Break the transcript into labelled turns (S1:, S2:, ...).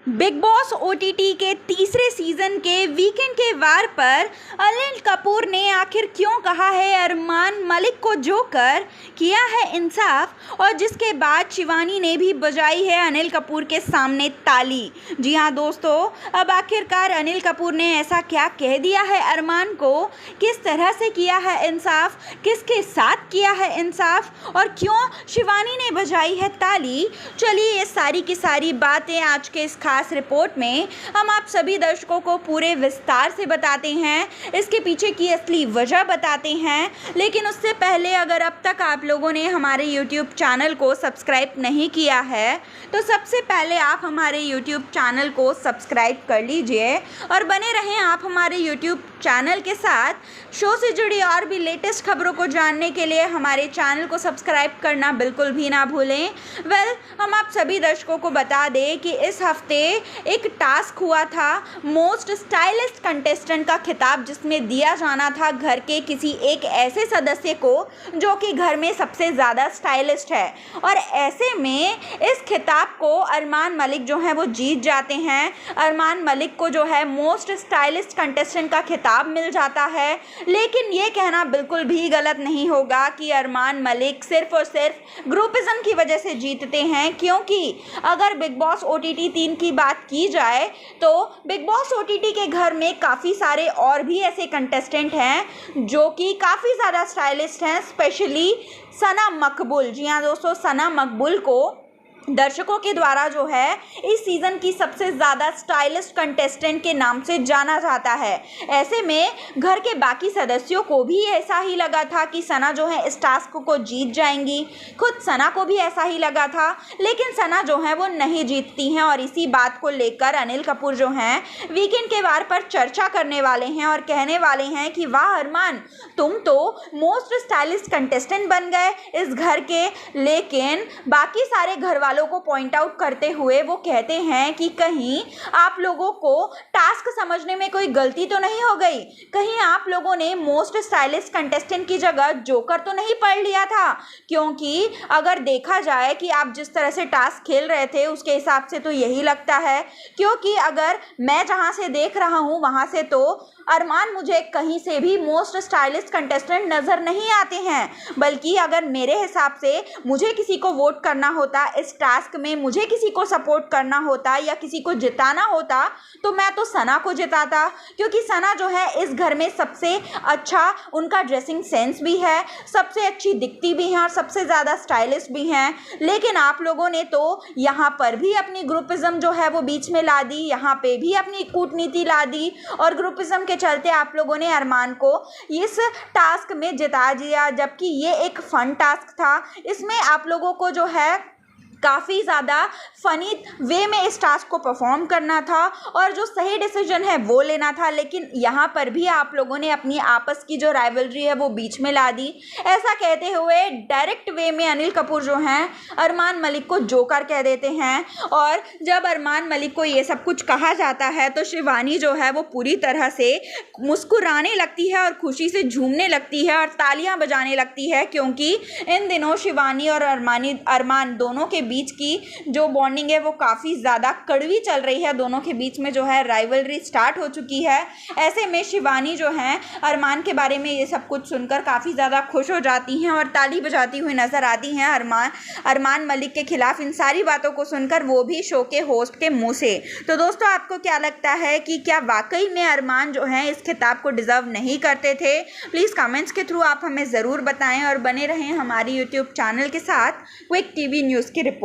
S1: Big boss OTT के तीसरे season के वीकेंड के वार पर अनिल कपूर ने आखिर क्यों कहा है अरमान मलिक को जोकर, किया है इंसाफ, और जिसके बाद शिवानी ने भी बजाई है अनिल कपूर के सामने ताली। जी हाँ दोस्तों, अब आखिरकार अनिल कपूर ने ऐसा क्या कह दिया है अरमान को, किस तरह से किया है इंसाफ, किसके साथ किया है इंसाफ और क्यों शिवानी ने बजाई है ताली। चलिए ये सारी की सारी बातें आज के इस खास रिपोर्ट में हम आप सभी दर्शकों को पूरे विस्तार से बताते हैं, इसके पीछे की असली वजह बताते हैं। लेकिन उससे पहले अगर अब तक आप लोगों ने हमारे YouTube चैनल को सब्सक्राइब नहीं किया है तो सबसे पहले आप हमारे YouTube चैनल को सब्सक्राइब कर लीजिए और बने रहें आप हमारे YouTube चैनल के साथ। शो से जुड़ी और भी लेटेस्ट खबरों को जानने के लिए हमारे चैनल को सब्सक्राइब करना बिल्कुल भी ना भूलें। हम आप सभी दर्शकों को बता दें कि इस हफ्ते एक टास्क हुआ था मोस्ट स्टाइलिस्ट कंटेस्टेंट का खिताब, जिसमें दिया जाना था घर के किसी एक ऐसे सदस्य को जो कि घर में सबसे ज़्यादा स्टाइलिस्ट है। और ऐसे में इस खिताब को अरमान मलिक जो है वो जीत जाते हैं। अरमान मलिक को जो है मोस्ट स्टाइलिस्ट कंटेस्टेंट का खिताब मिल जाता है। लेकिन ये कहना बिल्कुल भी गलत नहीं होगा कि अरमान मलिक सिर्फ और सिर्फ ग्रुपिज्म की वजह से जीतते हैं, क्योंकि अगर बिग बॉस OTT 3 की बात की जाए तो बिग बॉस OTT के घर में काफ़ी सारे और भी ऐसे कंटेस्टेंट हैं जो कि काफ़ी ज़्यादा स्टाइलिस्ट हैं, स्पेशली सना मकबूल। जी हाँ दोस्तों, सना मकबूल को दर्शकों के द्वारा जो है इस सीज़न की सबसे ज़्यादा स्टाइलिस्ट कंटेस्टेंट के नाम से जाना जाता है। ऐसे में घर के बाकी सदस्यों को भी ऐसा ही लगा था कि सना जो है इस टास्क को जीत जाएंगी। खुद सना को भी ऐसा ही लगा था, लेकिन सना जो है वो नहीं जीतती हैं और इसी बात को लेकर अनिल कपूर जो हैं वीकेंड के वार पर चर्चा करने वाले हैं और कहने वाले हैं कि वाह अरमान, तुम तो मोस्ट स्टाइलिस्ट कंटेस्टेंट बन गए इस घर के। लेकिन बाकी सारे घर वालों को पॉइंट आउट करते हुए वो कहते हैं कि कहीं आप लोगों को टास्क समझने में कोई गलती तो नहीं हो गई, कहीं आप लोगों ने मोस्ट स्टाइलिस्ट कंटेस्टेंट की जगह जोकर तो नहीं पढ़ लिया था। क्योंकि अगर देखा जाए कि आप जिस तरह से टास्क खेल रहे थे उसके हिसाब से तो यही लगता है, क्योंकि अगर मैं जहां से देख रहा हूं वहां से तो अरमान मुझे कहीं से भी मोस्ट स्टाइलिस्ट कंटेस्टेंट नज़र नहीं आते हैं। बल्कि अगर मेरे हिसाब से मुझे किसी को वोट करना होता इस टास्क में, मुझे किसी को सपोर्ट करना होता या किसी को जिताना होता तो मैं तो सना को जिताता, क्योंकि सना जो है इस घर में सबसे अच्छा, उनका ड्रेसिंग सेंस भी है, सबसे अच्छी दिखती भी हैं और सबसे ज़्यादा स्टाइलिस्ट भी हैं। लेकिन आप लोगों ने तो यहाँ पर भी अपनी ग्रुपिज्म जो है वो बीच में ला दी, यहाँ पे भी अपनी कूटनीति ला दी और ग्रुपिज्म के चलते आप लोगों ने अरमान को इस टास्क में जिता दिया। जबकि ये एक फन टास्क था, इसमें आप लोगों को जो है काफ़ी ज़्यादा फ़नी वे में इस टास्क को परफॉर्म करना था और जो सही डिसीजन है वो लेना था। लेकिन यहाँ पर भी आप लोगों ने अपनी आपस की जो राइवलरी है वो बीच में ला दी। ऐसा कहते हुए डायरेक्ट वे में अनिल कपूर जो हैं अरमान मलिक को जोकर कह देते हैं। और जब अरमान मलिक को ये सब कुछ कहा जाता है तो शिवानी जो है वो पूरी तरह से मुस्कुराने लगती है और खुशी से झूमने लगती है और तालियां बजाने लगती है, क्योंकि इन दिनों शिवानी और अरमान दोनों के बीच की जो बॉन्डिंग है वो काफ़ी ज़्यादा कड़वी चल रही है। दोनों के बीच में जो है राइवलरी स्टार्ट हो चुकी है। ऐसे में शिवानी जो है अरमान के बारे में ये सब कुछ सुनकर काफ़ी ज़्यादा खुश हो जाती हैं और ताली बजाती हुई नज़र आती हैं अरमान मलिक के खिलाफ। इन सारी बातों को सुनकर वो भी शो के होस्ट के मुंह से। तो दोस्तों, आपको क्या लगता है कि क्या वाकई में अरमान जो है इस खिताब को डिज़र्व नहीं करते थे? प्लीज़ कमेंट्स के थ्रू आप हमें ज़रूर बताएं और बने रहें हमारी YouTube चैनल के साथ क्विक TV न्यूज़ की रिपोर्ट।